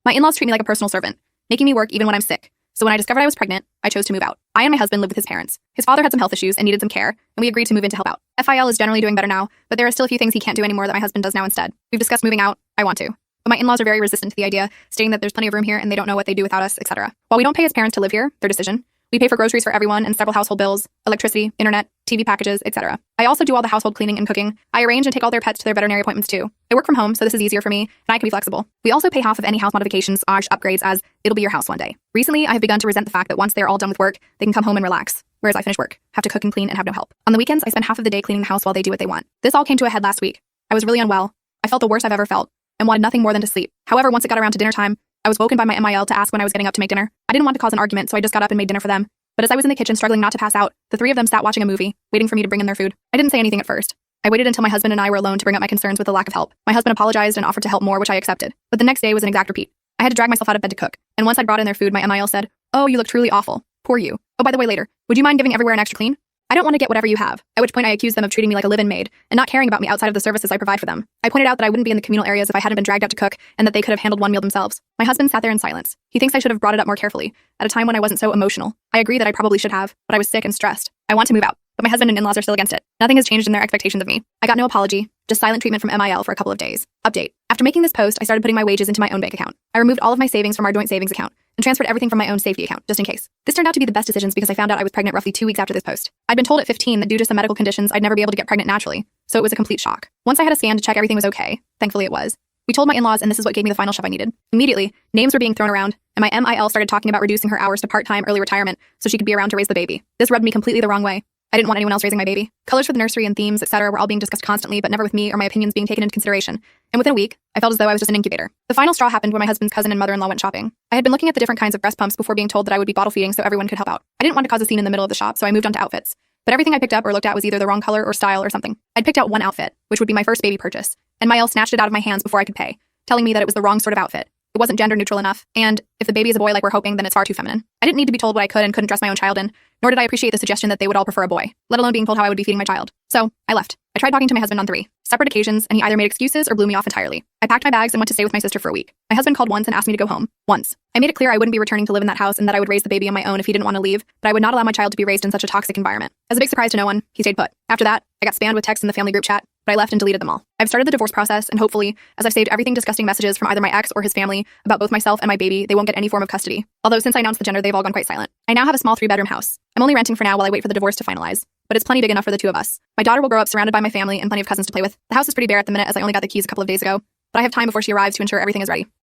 My in-laws treat me like a personal servant, making me work even when I'm sick. So when I discovered I was pregnant, I chose to move out. I and my husband lived with his parents. His father had some health issues and needed some care, and we agreed to move in to help out. FIL is generally doing better now, but there are still a few things he can't do anymore that my husband does now instead. We've discussed moving out. I want to. But my in-laws are very resistant to the idea, stating that there's plenty of room here and they don't know what they do without us, etc. While we don't pay his parents to live here, their decision, we pay for groceries for everyone and several household bills, electricity, internet, TV packages, etc. I also do all the household cleaning and cooking. I arrange and take all their pets to their veterinary appointments too. I work from home, so this is easier for me, and I can be flexible. We also pay half of any house modifications, upgrades, as it'll be your house one day. Recently, I have begun to resent the fact that once they are all done with work, they can come home and relax, whereas I finish work, have to cook and clean, and have no help. On the weekends, I spend half of the day cleaning the house while they do what they want. This all came to a head last week. I was really unwell. I felt the worst I've ever felt, and wanted nothing more than to sleep. However, once it got around to dinner time, I was woken by my MIL to ask when I was getting up to make dinner. I didn't want to cause an argument, so I just got up and made dinner for them. But as I was in the kitchen struggling not to pass out, the three of them sat watching a movie, waiting for me to bring in their food. I didn't say anything at first. I waited until my husband and I were alone to bring up my concerns with the lack of help. My husband apologized and offered to help more, which I accepted. But the next day was an exact repeat. I had to drag myself out of bed to cook. And once I'd brought in their food, my MIL said, "Oh, you look truly awful. Poor you. Oh, by the way, later, would you mind giving everywhere an extra clean? I don't want to get whatever you have." At which point I accused them of treating me like a live-in maid and not caring about me outside of the services I provide for them. I pointed out that I wouldn't be in the communal areas if I hadn't been dragged out to cook and that they could have handled one meal themselves. My husband sat there in silence. He thinks I should have brought it up more carefully, at a time when I wasn't so emotional. I agree that I probably should have, but I was sick and stressed. I want to move out, but my husband and in-laws are still against it. Nothing has changed in their expectations of me. I got no apology, just silent treatment from MIL for a couple of days. Update. After making this post, I started putting my wages into my own bank account. I removed all of my savings from our joint savings account and transferred everything from my own safety account, just in case. This turned out to be the best decisions because I found out I was pregnant roughly 2 weeks after this post. I'd been told at 15 that due to some medical conditions, I'd never be able to get pregnant naturally, so it was a complete shock. Once I had a scan to check everything was okay, thankfully it was, we told my in-laws and this is what gave me the final shove I needed. Immediately, names were being thrown around, and my MIL started talking about reducing her hours to part-time early retirement so she could be around to raise the baby. This rubbed me completely the wrong way. I didn't want anyone else raising my baby. Colors for the nursery and themes, etc. were all being discussed constantly, but never with me or my opinions being taken into consideration. And within a week, I felt as though I was just an incubator. The final straw happened when my husband's cousin and mother-in-law went shopping. I had been looking at the different kinds of breast pumps before being told that I would be bottle feeding so everyone could help out. I didn't want to cause a scene in the middle of the shop, so I moved on to outfits. But everything I picked up or looked at was either the wrong color or style or something. I'd picked out one outfit, which would be my first baby purchase, and MIL snatched it out of my hands before I could pay, telling me that it was the wrong sort of outfit. It wasn't gender neutral enough, and if the baby is a boy like we're hoping, then it's far too feminine. I didn't need to be told what I could and couldn't dress my own child in, nor did I appreciate the suggestion that they would all prefer a boy, let alone being told how I would be feeding my child. So, I left. I tried talking to my husband on 3 separate occasions, and he either made excuses or blew me off entirely. I packed my bags and went to stay with my sister for a week. My husband called once and asked me to go home. Once. I made it clear I wouldn't be returning to live in that house and that I would raise the baby on my own if he didn't want to leave, but I would not allow my child to be raised in such a toxic environment. As a big surprise to no one, he stayed put. After that, I got spammed with texts in the family group chat, but I left and deleted them all. I've started the divorce process, and hopefully, as I've saved everything disgusting messages from either my ex or his family about both myself and my baby, they won't get any form of custody. Although since I announced the gender, they've all gone quite silent. I now have a small 3-bedroom house. I'm only renting for now while I wait for the divorce to finalize, but it's plenty big enough for the 2 of us. My daughter will grow up surrounded by my family and plenty of cousins to play with. The house is pretty bare at the minute as I only got the keys a couple of days ago, but I have time before she arrives to ensure everything is ready.